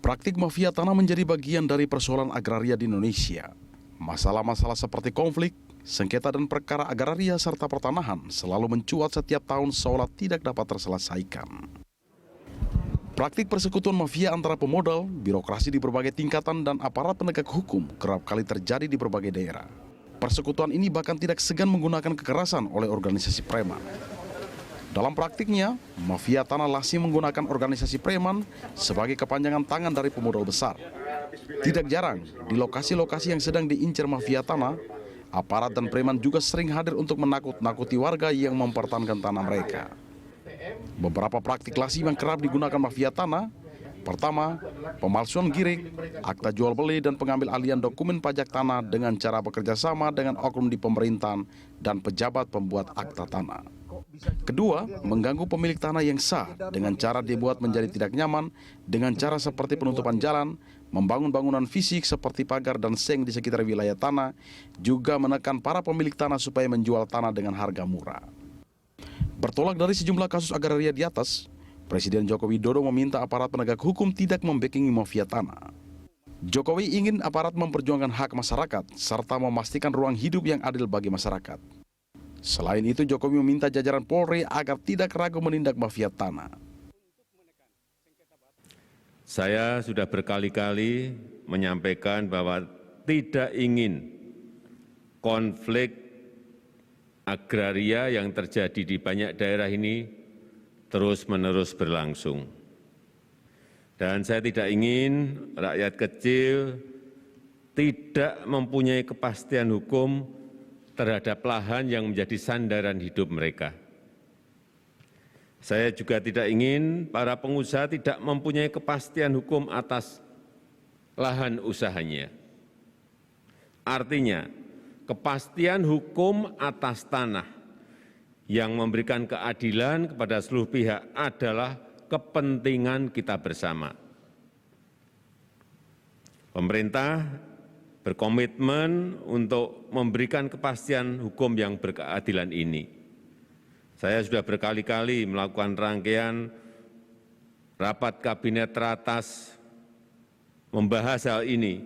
Praktik mafia tanah menjadi bagian dari persoalan agraria di Indonesia. Masalah-masalah seperti konflik, sengketa dan perkara agraria serta pertanahan selalu mencuat setiap tahun seolah tidak dapat terselesaikan. Praktik persekutuan mafia antara pemodal, birokrasi di berbagai tingkatan dan aparat penegak hukum kerap kali terjadi di berbagai daerah. Persekutuan ini bahkan tidak segan menggunakan kekerasan oleh organisasi preman. Dalam praktiknya, mafia tanah lazim menggunakan organisasi preman sebagai kepanjangan tangan dari pemodal besar. Tidak jarang, di lokasi-lokasi yang sedang diincar mafia tanah, aparat dan preman juga sering hadir untuk menakut-nakuti warga yang mempertahankan tanah mereka. Beberapa praktik lazim yang kerap digunakan mafia tanah, pertama, pemalsuan girik, akta jual beli dan pengambil alihan dokumen pajak tanah dengan cara bekerja sama dengan oknum di pemerintahan dan pejabat pembuat akta tanah. Kedua, mengganggu pemilik tanah yang sah dengan cara dibuat menjadi tidak nyaman dengan cara seperti penutupan jalan, membangun bangunan fisik seperti pagar dan seng di sekitar wilayah tanah, juga menekan para pemilik tanah supaya menjual tanah dengan harga murah. Bertolak dari sejumlah kasus agraria di atas, Presiden Joko Widodo meminta aparat penegak hukum tidak membackingi mafia tanah. Jokowi ingin aparat memperjuangkan hak masyarakat serta memastikan ruang hidup yang adil bagi masyarakat. Selain itu, Jokowi meminta jajaran Polri agar tidak ragu menindak mafia tanah. Saya sudah berkali-kali menyampaikan bahwa tidak ingin konflik agraria yang terjadi di banyak daerah ini terus-menerus berlangsung. Dan saya tidak ingin rakyat kecil tidak mempunyai kepastian hukum terhadap lahan yang menjadi sandaran hidup mereka. Saya juga tidak ingin para pengusaha tidak mempunyai kepastian hukum atas lahan usahanya. Artinya, kepastian hukum atas tanah yang memberikan keadilan kepada seluruh pihak adalah kepentingan kita bersama. Pemerintah berkomitmen untuk memberikan kepastian hukum yang berkeadilan ini. Saya sudah berkali-kali melakukan rangkaian rapat kabinet teratas membahas hal ini.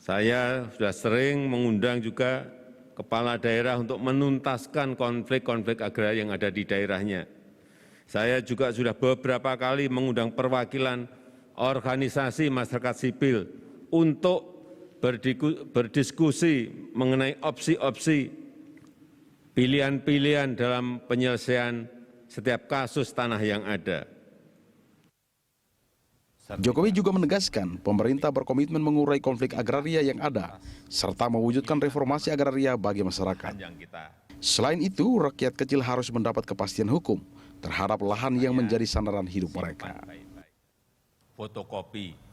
Saya sudah sering mengundang juga kepala daerah untuk menuntaskan konflik-konflik agraria yang ada di daerahnya. Saya juga sudah beberapa kali mengundang perwakilan organisasi masyarakat sipil untuk berdiskusi mengenai opsi-opsi pilihan-pilihan dalam penyelesaian setiap kasus tanah yang ada. Jokowi juga menegaskan pemerintah berkomitmen mengurai konflik agraria yang ada serta mewujudkan reformasi agraria bagi masyarakat. Selain itu, rakyat kecil harus mendapat kepastian hukum terhadap lahan yang menjadi sandaran hidup mereka. Fotokopi.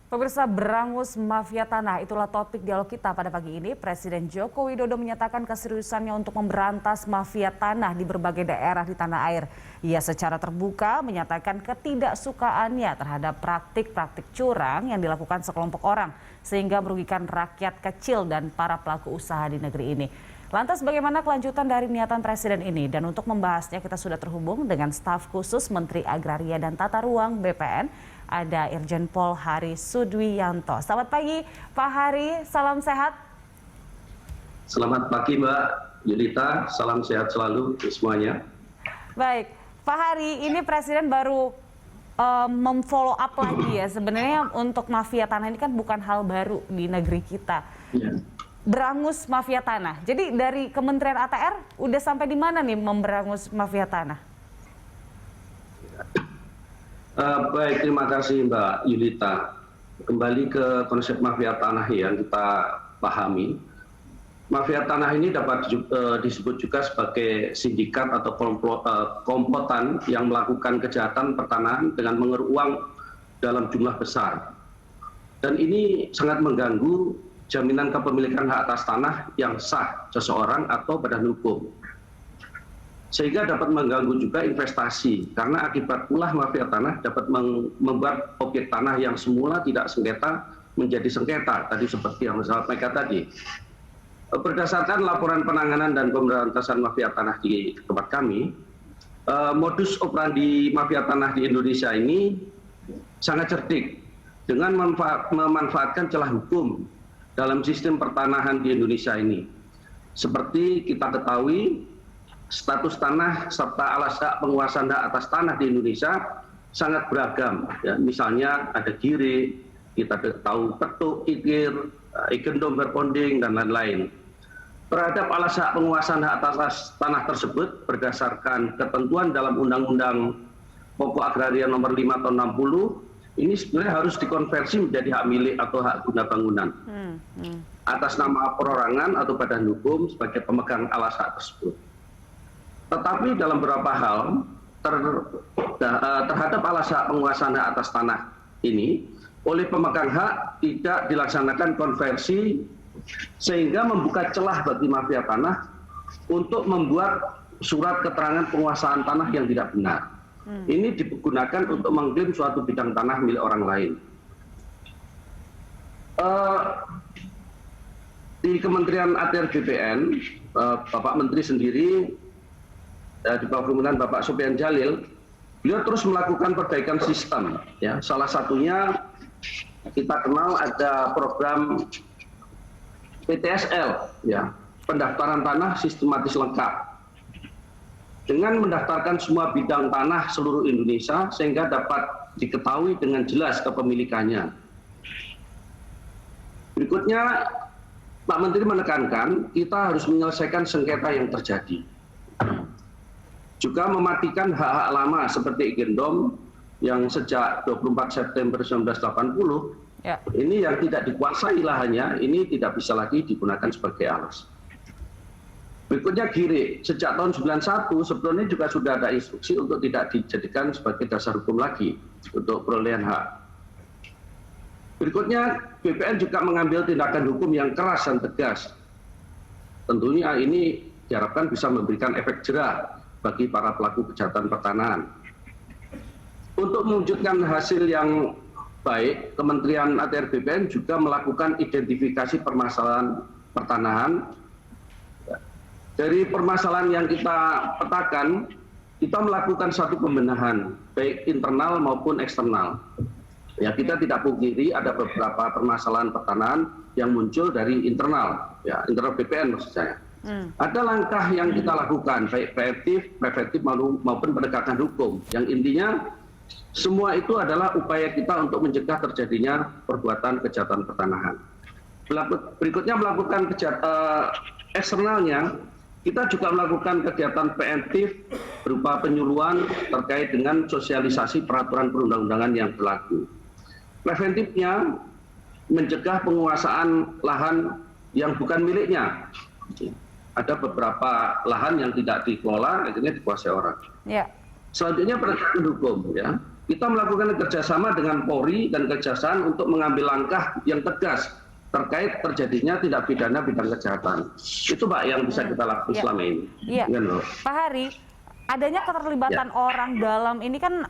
Pemirsa, berangus mafia tanah, itulah topik dialog kita pada pagi ini. Presiden Joko Widodo menyatakan keseriusannya untuk memberantas mafia tanah di berbagai daerah di tanah air. Ia secara terbuka menyatakan ketidaksukaannya terhadap praktik-praktik curang yang dilakukan sekelompok orang sehingga merugikan rakyat kecil dan para pelaku usaha di negeri ini. Lantas bagaimana kelanjutan dari niatan Presiden ini? Dan untuk membahasnya kita sudah terhubung dengan staf khusus Menteri Agraria dan Tata Ruang BPN, ada Irjen Pol Hari Sudwiyanto. Selamat pagi Pak Hari, salam sehat. Selamat pagi Mbak Yulita, salam sehat selalu semuanya. Baik, Pak Hari, ini Presiden baru memfollow up lagi ya. Sebenarnya untuk mafia tanah ini kan bukan hal baru di negeri kita. Ya. Berangus mafia tanah. Jadi dari Kementerian ATR udah sampai di mana nih memberangus mafia tanah? Baik, terima kasih Mbak Yulita. Kembali ke konsep mafia tanah yang kita pahami. Mafia tanah ini dapat disebut juga sebagai sindikat atau komplotan yang melakukan kejahatan pertanahan dengan mengeruk uang dalam jumlah besar. Dan ini sangat mengganggu jaminan kepemilikan hak atas tanah yang sah seseorang atau badan hukum. Sehingga dapat mengganggu juga investasi, karena akibat ulah mafia tanah dapat membuat objek tanah yang semula tidak sengketa menjadi sengketa, tadi seperti yang saya sampaikan tadi. Berdasarkan laporan penanganan dan pemberantasan mafia tanah di tempat kami, modus operandi mafia tanah di Indonesia ini sangat cerdik dengan memanfaatkan celah hukum dalam sistem pertanahan di Indonesia ini. Seperti kita ketahui, status tanah serta alas hak penguasaan hak atas tanah di Indonesia sangat beragam. Ya, misalnya ada gire, kita tahu petuk, ikir, igendom, berponding, dan lain-lain. Terhadap alas hak penguasaan hak atas tanah tersebut berdasarkan ketentuan dalam Undang-Undang Pokok Agraria Nomor 5 Tahun 60, ini sebenarnya harus dikonversi menjadi hak milik atau hak guna bangunan atas nama perorangan atau badan hukum sebagai pemegang alas hak tersebut. Tetapi dalam beberapa hal terhadap alas hak penguasaan hak atas tanah ini oleh pemegang hak tidak dilaksanakan konversi, sehingga membuka celah bagi mafia tanah untuk membuat surat keterangan penguasaan tanah yang tidak benar. Ini digunakan untuk mengklaim suatu bidang tanah milik orang lain. Di Kementerian ATR BPN, Bapak Menteri sendiri, di bawah pimpinan Bapak Sopyan Jalil, beliau terus melakukan perbaikan sistem. Ya, salah satunya kita kenal ada program PTSL, ya, pendaftaran tanah sistematis lengkap. Dengan mendaftarkan semua bidang tanah seluruh Indonesia sehingga dapat diketahui dengan jelas kepemilikannya. Berikutnya, Pak Menteri menekankan kita harus menyelesaikan sengketa yang terjadi. Juga mematikan hak-hak lama seperti igendom yang sejak 24 September 1980, ini yang tidak dikuasai lahannya, ini tidak bisa lagi digunakan sebagai alas. Berikutnya gire, sejak tahun 91 sebelumnya juga sudah ada instruksi untuk tidak dijadikan sebagai dasar hukum lagi untuk perolehan hak. Berikutnya, BPN juga mengambil tindakan hukum yang keras dan tegas. Tentunya ini diharapkan bisa memberikan efek jera bagi para pelaku kejahatan pertanahan. Untuk mewujudkan hasil yang baik, Kementerian ATR BPN juga melakukan identifikasi permasalahan pertanahan. Dari permasalahan yang kita petakan, kita melakukan satu pembenahan, baik internal maupun eksternal. Ya, kita tidak pungkiri ada beberapa permasalahan pertanahan yang muncul dari internal, ya, internal BPN maksud saya. Ada langkah yang kita lakukan, baik preventif maupun penegakan hukum. Yang intinya, semua itu adalah upaya kita untuk mencegah terjadinya perbuatan kejahatan pertanahan. Berikutnya melakukan eksternalnya, kita juga melakukan kegiatan preventif berupa penyuluhan terkait dengan sosialisasi peraturan perundang-undangan yang berlaku. Preventifnya mencegah penguasaan lahan yang bukan miliknya. Ada beberapa lahan yang tidak dikelola, akhirnya dikuasai orang. Ya. Selanjutnya penegakan hukum. Ya. Kita melakukan kerjasama dengan Polri dan Kejaksaan untuk mengambil langkah yang tegas terkait terjadinya tindak pidana bidang kejahatan. Itu Pak yang bisa kita lakukan selama ini. Iya. Pak Hari, adanya keterlibatan orang dalam ini kan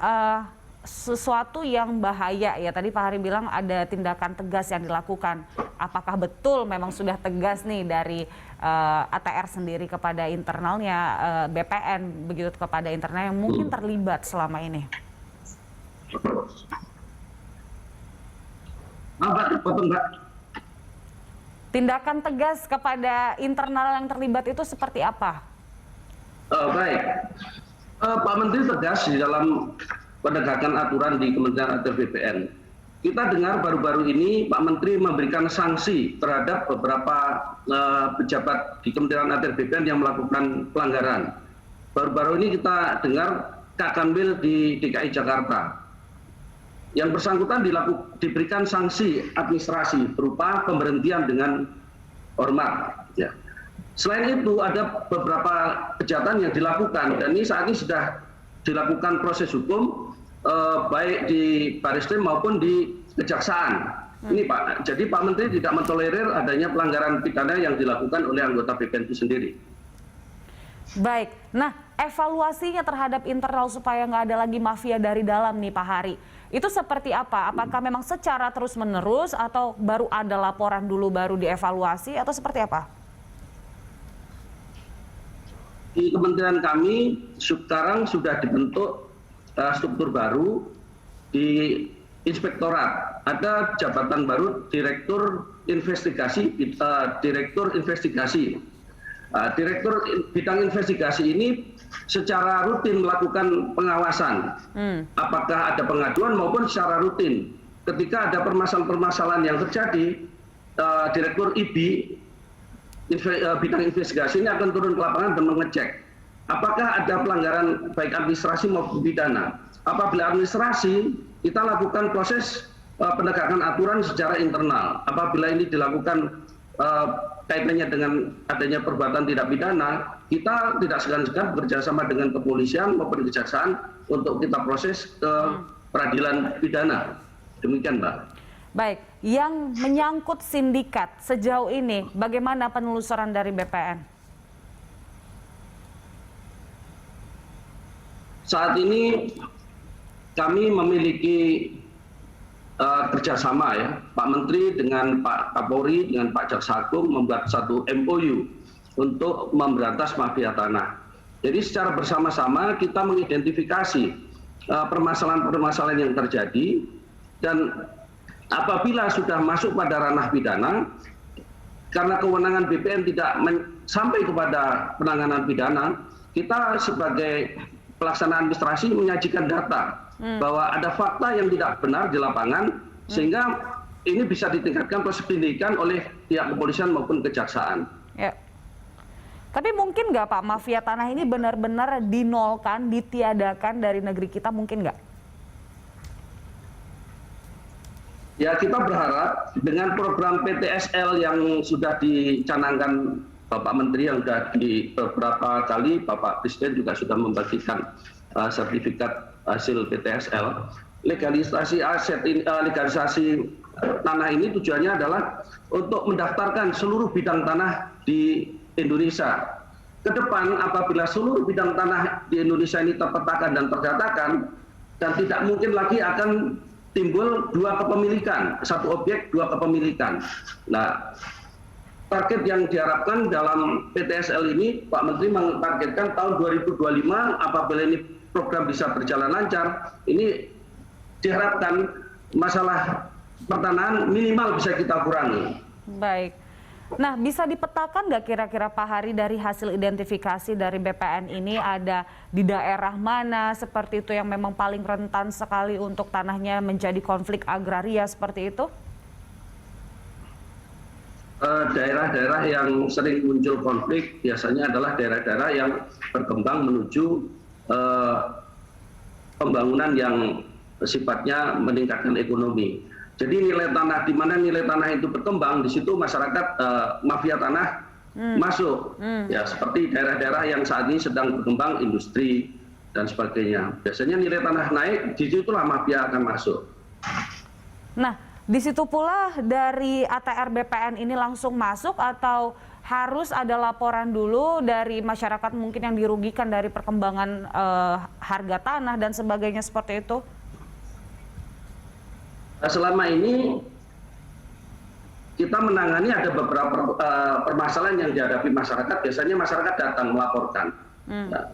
sesuatu yang bahaya ya. Tadi Pak Hari bilang ada tindakan tegas yang dilakukan. Apakah betul memang sudah tegas nih dari ATR sendiri kepada internalnya, BPN begitu kepada internal yang mungkin terlibat selama ini? Tindakan tegas kepada internal yang terlibat itu seperti apa? Baik, Pak Menteri tegas di dalam penegakan aturan di Kementerian ATR BPN. Kita dengar baru-baru ini Pak Menteri memberikan sanksi terhadap beberapa pejabat di Kementerian ATR BPN yang melakukan pelanggaran. Baru-baru ini kita dengar Kakanwil di DKI Jakarta. Yang bersangkutan diberikan sanksi administrasi berupa pemberhentian dengan hormat. Ya. Selain itu ada beberapa kejahatan yang dilakukan dan ini saat ini sudah dilakukan proses hukum baik di Bareskrim maupun di Kejaksaan. Ini Pak, jadi Pak Menteri tidak mentolerir adanya pelanggaran pidana yang dilakukan oleh anggota BPN itu sendiri. Baik, nah evaluasinya terhadap internal supaya nggak ada lagi mafia dari dalam nih Pak Hari, itu seperti apa? Apakah memang secara terus-menerus atau baru ada laporan dulu baru dievaluasi atau seperti apa? Di kementerian kami sekarang sudah dibentuk struktur baru di inspektorat, ada jabatan baru Direktur Investigasi. Direktur bidang investigasi ini secara rutin melakukan pengawasan. Apakah ada pengaduan maupun secara rutin. Ketika ada permasalahan-permasalahan yang terjadi, Direktur IBI bidang investigasi ini akan turun ke lapangan dan mengecek apakah ada pelanggaran baik administrasi maupun pidana. Apabila administrasi, kita lakukan proses penegakan aturan secara internal. Apabila ini dilakukan kaitannya dengan adanya perbuatan tidak pidana, kita tidak segan-segan bekerja sama dengan kepolisian maupun kejaksaan untuk kita proses ke peradilan pidana. Demikian, Mbak. Baik, yang menyangkut sindikat sejauh ini, bagaimana penelusuran dari BPN? Saat ini kami memiliki kerjasama ya, Pak Menteri dengan Pak Kapolri dengan Pak Jaksa Agung membuat satu MOU untuk memberantas mafia tanah. Jadi secara bersama-sama kita mengidentifikasi permasalahan-permasalahan yang terjadi, dan apabila sudah masuk pada ranah pidana, karena kewenangan BPN tidak sampai kepada penanganan pidana, kita sebagai pelaksana administrasi menyajikan data bahwa ada fakta yang tidak benar di lapangan, sehingga ini bisa ditingkatkan proses penyidikan oleh pihak kepolisian maupun kejaksaan. Ya. Tapi mungkin nggak Pak, mafia tanah ini benar-benar dinolkan, ditiadakan dari negeri kita, mungkin nggak? Ya, kita berharap dengan program PTSL yang sudah dicanangkan Bapak Menteri, yang sudah di beberapa kali Bapak Presiden juga sudah membagikan sertifikat hasil PTSL. Legalisasi tanah ini tujuannya adalah untuk mendaftarkan seluruh bidang tanah di Indonesia. Ke depan apabila seluruh bidang tanah di Indonesia ini terpetakan dan terdatakan, dan tidak mungkin lagi akan timbul dua kepemilikan, satu objek dua kepemilikan. Nah, target yang diharapkan dalam PTSL ini, Pak Menteri mentargetkan tahun 2025 apabila ini program bisa berjalan lancar, ini diharapkan masalah pertanahan minimal bisa kita kurangi. Baik. Nah, bisa dipetakan nggak kira-kira Pak Hari dari hasil identifikasi dari BPN ini ada di daerah mana seperti itu yang memang paling rentan sekali untuk tanahnya menjadi konflik agraria seperti itu? Daerah-daerah yang sering muncul konflik biasanya adalah daerah-daerah yang berkembang menuju pembangunan yang sifatnya meningkatkan ekonomi. Jadi nilai tanah, di mana nilai tanah itu berkembang, di situ masyarakat mafia tanah masuk. Ya, seperti daerah-daerah yang saat ini sedang berkembang industri dan sebagainya. Biasanya nilai tanah naik, di situlah mafia akan masuk. Nah, di situ pula dari ATR BPN ini langsung masuk atau harus ada laporan dulu dari masyarakat mungkin yang dirugikan dari perkembangan harga tanah dan sebagainya seperti itu? Selama ini kita menangani ada beberapa permasalahan yang dihadapi masyarakat. Biasanya masyarakat datang melaporkan. Nah,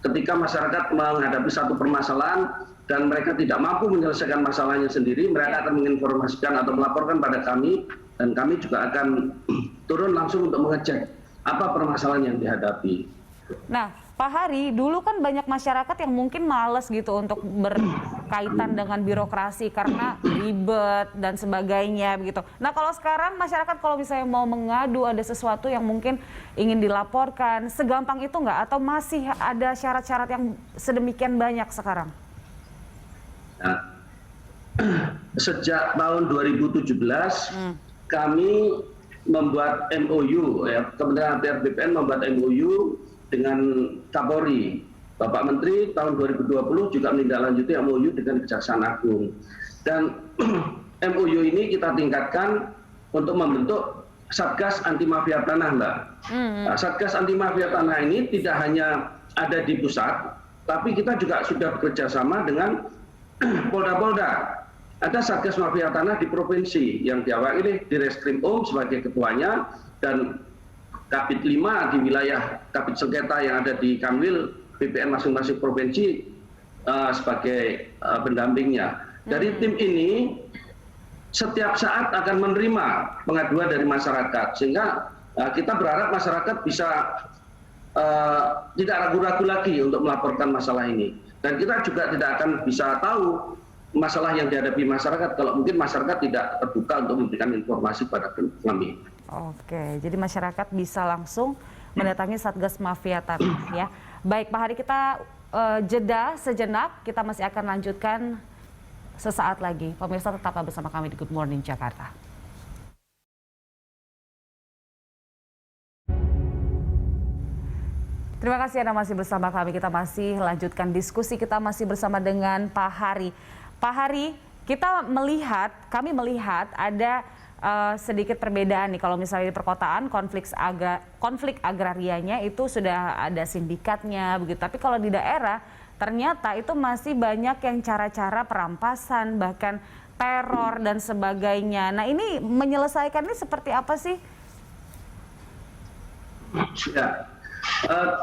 ketika masyarakat menghadapi satu permasalahan dan mereka tidak mampu menyelesaikan masalahnya sendiri, mereka akan menginformasikan atau melaporkan pada kami, dan kami juga akan turun langsung untuk mengecek apa permasalahan yang dihadapi. Nah, Pak Hari, dulu kan banyak masyarakat yang mungkin males gitu untuk berkaitan dengan birokrasi karena ribet dan sebagainya begitu. Nah, kalau sekarang masyarakat kalau misalnya mau mengadu ada sesuatu yang mungkin ingin dilaporkan, segampang itu nggak? Atau masih ada syarat-syarat yang sedemikian banyak sekarang? Nah, sejak tahun 2017 kami membuat MOU, ya, Kementerian ATR BPN membuat MOU dengan Kapolri. Bapak Menteri tahun 2020 juga menindaklanjuti MOU dengan Kejaksaan Agung. Dan MOU ini kita tingkatkan untuk membentuk Satgas Anti Mafia Tanah, Mbak. Nah, Satgas Anti Mafia Tanah ini tidak hanya ada di pusat, tapi kita juga sudah bekerja sama dengan Polda-Polda. Ada Satgas Mafia Tanah di provinsi yang diawali di Reskrim sebagai ketuanya, dan Kabid 5 di wilayah Kabid Sengketa yang ada di Kanwil BPN masing-masing provinsi sebagai pendampingnya. Dari tim ini setiap saat akan menerima pengaduan dari masyarakat, sehingga kita berharap masyarakat bisa tidak ragu-ragu lagi untuk melaporkan masalah ini. Dan kita juga tidak akan bisa tahu masalah yang dihadapi masyarakat kalau mungkin masyarakat tidak terbuka untuk memberikan informasi pada kami. Oke, jadi masyarakat bisa langsung mendatangi Satgas Mafia Tanah ya. Baik Pak Hari, kita jeda sejenak, kita masih akan lanjutkan sesaat lagi. Pemirsa tetaplah bersama kami di Good Morning Jakarta. Terima kasih Anda masih bersama kami. Kita masih lanjutkan diskusi, kita masih bersama dengan Pak Hari. Pak Hari, kami melihat ada sedikit perbedaan nih. Kalau misalnya di perkotaan konflik agrarianya itu sudah ada sindikatnya begitu. Tapi kalau di daerah ternyata itu masih banyak yang cara-cara perampasan, bahkan teror dan sebagainya. Nah ini menyelesaikannya seperti apa sih? Ya.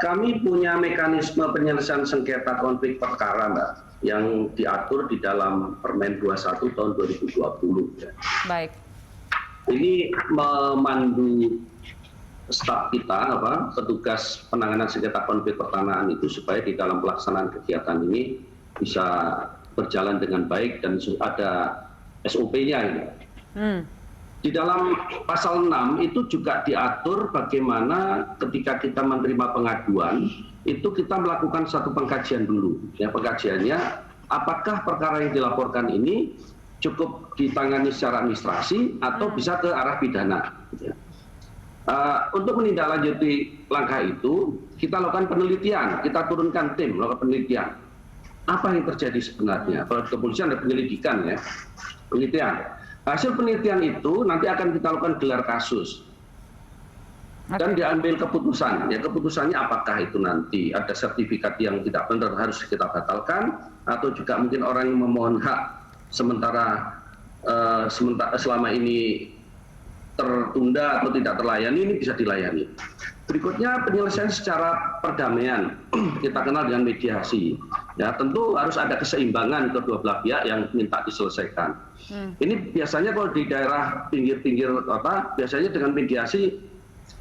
Kami punya mekanisme penyelesaian sengketa konflik perkara, Mbak, yang diatur di dalam Permen 21 tahun 2020. Ya. Baik. Ini memandu staf kita, petugas penanganan sengketa konflik pertanahan itu supaya di dalam pelaksanaan kegiatan ini bisa berjalan dengan baik dan ada SOP-nya ini. Di dalam pasal 6 itu juga diatur bagaimana ketika kita menerima pengaduan, itu kita melakukan satu pengkajian dulu. Ya, pengkajiannya, apakah perkara yang dilaporkan ini cukup ditangani secara administrasi atau bisa ke arah pidana. Ya. Untuk menindaklanjuti langkah itu, kita lakukan penelitian, kita turunkan tim melakukan penelitian. Apa yang terjadi sebenarnya? Kalau kepolisian ada penyelidikan, ya, penelitian. Hasil penelitian itu nanti akan kita lakukan gelar kasus dan diambil keputusan. Ya, keputusannya apakah itu nanti ada sertifikat yang tidak benar harus kita batalkan, atau juga mungkin orang yang memohon hak sementara selama ini tertunda atau tidak terlayani, ini bisa dilayani. Berikutnya penyelesaian secara perdamaian, kita kenal dengan mediasi. Ya, tentu harus ada keseimbangan kedua belah pihak yang minta diselesaikan. Ini biasanya kalau di daerah pinggir-pinggir kota, biasanya dengan mediasi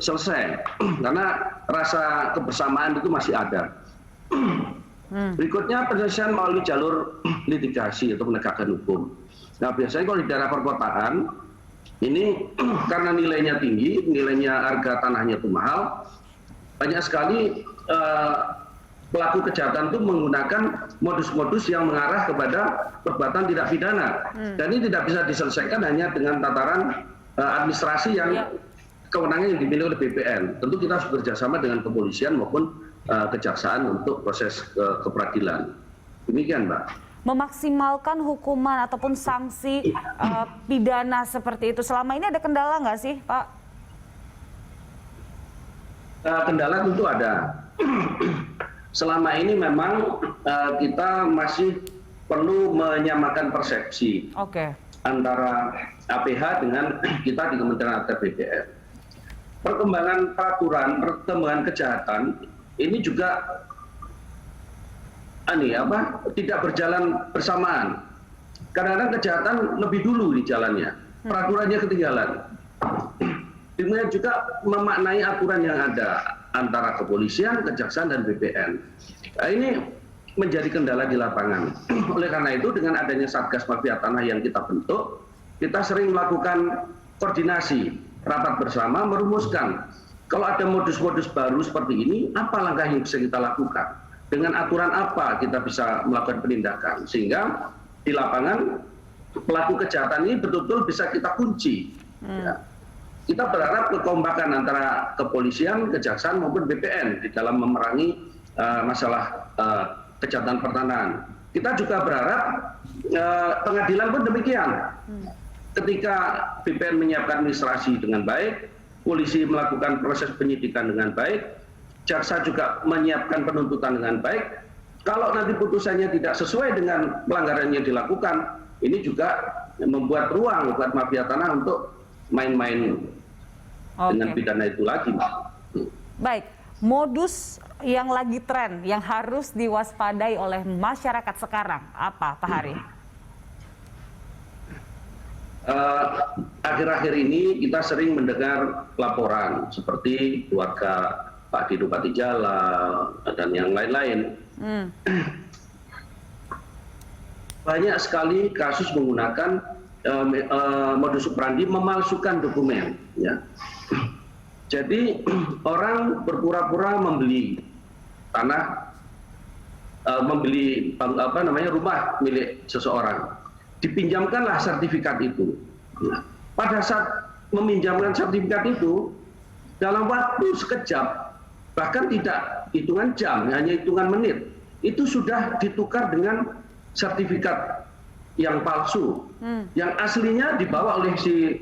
selesai, karena rasa kebersamaan itu masih ada. Berikutnya penyelesaian melalui jalur litigasi atau penegakan hukum. Nah, biasanya kalau di daerah perkotaan, ini karena nilainya tinggi, nilainya harga tanahnya itu mahal, banyak sekali pelaku kejahatan itu menggunakan modus-modus yang mengarah kepada perbuatan tidak pidana. Dan ini tidak bisa diselesaikan hanya dengan tataran administrasi yang kewenangan yang dimiliki oleh BPN. Tentu kita harus bekerjasama dengan kepolisian maupun kejaksaan untuk proses keperadilan. Demikian, Mbak. Memaksimalkan hukuman ataupun sanksi pidana seperti itu. Selama ini ada kendala nggak sih, Pak? Kendala tentu ada. Selama ini memang kita masih perlu menyamakan persepsi antara APH dengan kita di Kementerian Agama BPN. Perkembangan peraturan, perkembangan kejahatan ini juga tidak berjalan bersamaan. Kadang-kadang kejahatan lebih dulu di jalannya, peraturannya ketinggalan. Kemudian juga memaknai aturan yang ada antara kepolisian, kejaksaan, dan BPN. Nah, ini menjadi kendala di lapangan. Oleh karena itu, dengan adanya Satgas Mafia Tanah yang kita bentuk, kita sering melakukan koordinasi, rapat bersama, merumuskan kalau ada modus-modus baru seperti ini, apa langkah yang bisa kita lakukan? Dengan aturan apa kita bisa melakukan penindakan? Sehingga di lapangan pelaku kejahatan ini betul-betul bisa kita kunci. Ya. Kita berharap kekompakan antara kepolisian, kejaksaan maupun BPN di dalam memerangi masalah kejahatan pertanahan. Kita juga berharap pengadilan pun demikian. Ketika BPN menyiapkan administrasi dengan baik, polisi melakukan proses penyidikan dengan baik, jaksa juga menyiapkan penuntutan dengan baik. Kalau nanti putusannya tidak sesuai dengan pelanggaran yang dilakukan, ini juga membuat ruang buat mafia tanah untuk main-main dengan pidana itu lagi. Baik, modus yang lagi tren, yang harus diwaspadai oleh masyarakat sekarang, apa Pak Hari? akhir-akhir ini kita sering mendengar laporan seperti keluarga Pak Dino Patijala dan yang lain-lain. Banyak sekali kasus menggunakan modus operandi memalsukan dokumen. Ya. Jadi orang berpura-pura membeli tanah, membeli rumah milik seseorang, dipinjamkanlah sertifikat itu. Nah, pada saat meminjamkan sertifikat itu, dalam waktu sekejap, bahkan tidak hitungan jam, hanya hitungan menit, itu sudah ditukar dengan sertifikat yang palsu, yang aslinya dibawa oleh si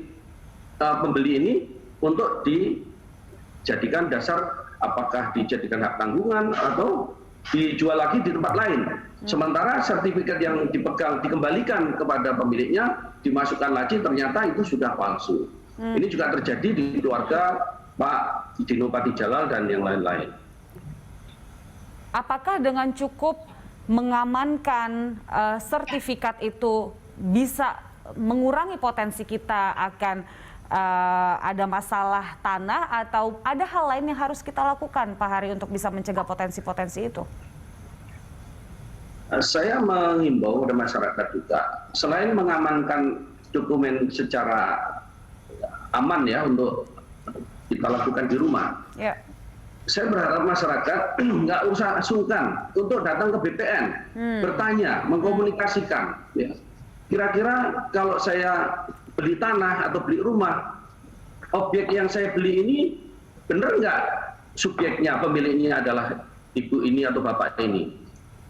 pembeli ini untuk dijadikan dasar, apakah dijadikan hak tanggungan atau dijual lagi di tempat lain. Sementara sertifikat yang dipegang dikembalikan kepada pemiliknya, dimasukkan lagi, ternyata itu sudah palsu. Ini juga terjadi di keluarga Pak Dino Patijala dan yang lain-lain. Apakah dengan cukup mengamankan sertifikat itu bisa mengurangi potensi kita akan ada masalah tanah, atau ada hal lain yang harus kita lakukan, Pak Hari, untuk bisa mencegah potensi-potensi itu? Saya mengimbau kepada masyarakat juga, selain mengamankan dokumen secara aman ya untuk kita lakukan di rumah. Ya. Saya berharap masyarakat nggak usah sungkan untuk datang ke BPN, bertanya, mengkomunikasikan. Ya. Kira-kira kalau saya beli tanah atau beli rumah, objek yang saya beli ini benar nggak subjeknya, pemiliknya adalah ibu ini atau bapak ini.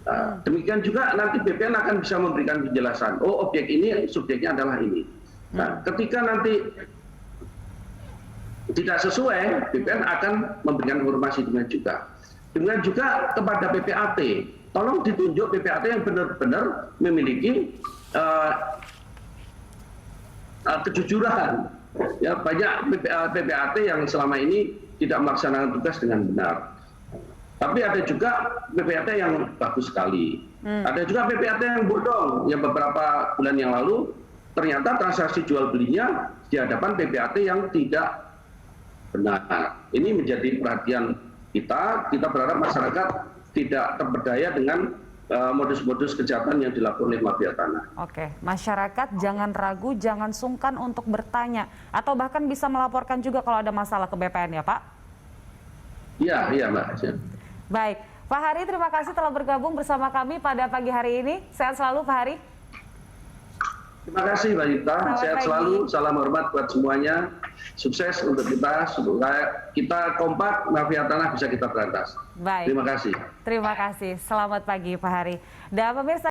Nah, demikian juga nanti BPN akan bisa memberikan penjelasan. Oh, objek ini subjeknya adalah ini. Nah, ketika nanti tidak sesuai, BPN akan memberikan informasi demikian juga. Demikian juga kepada PPAT, tolong ditunjuk PPAT yang benar-benar memiliki kejujuran. Ya, banyak PPAT yang selama ini tidak melaksanakan tugas dengan benar. Tapi ada juga PPAT yang bagus sekali. Ada juga PPAT yang bodong, yang beberapa bulan yang lalu ternyata transaksi jual belinya di hadapan PPAT yang tidak benar. Ini menjadi perhatian kita. Kita berharap masyarakat tidak terperdaya dengan modus-modus kejahatan yang dilakukan oleh mafia tanah. Oke, masyarakat jangan ragu, jangan sungkan untuk bertanya, atau bahkan bisa melaporkan juga kalau ada masalah ke BPN ya, Pak? Iya, Mbak. Baik, Pak Hari, terima kasih telah bergabung bersama kami pada pagi hari ini. Sehat selalu, Pak Hari. Terima kasih, Mbak Yita. Sehat selalu, salam hormat buat semuanya. Sukses untuk kita, supaya kita kompak, mafia tanah bisa kita berantas. Baik. Terima kasih. Terima kasih. Selamat pagi, Pak Hari. Dan pemirsa.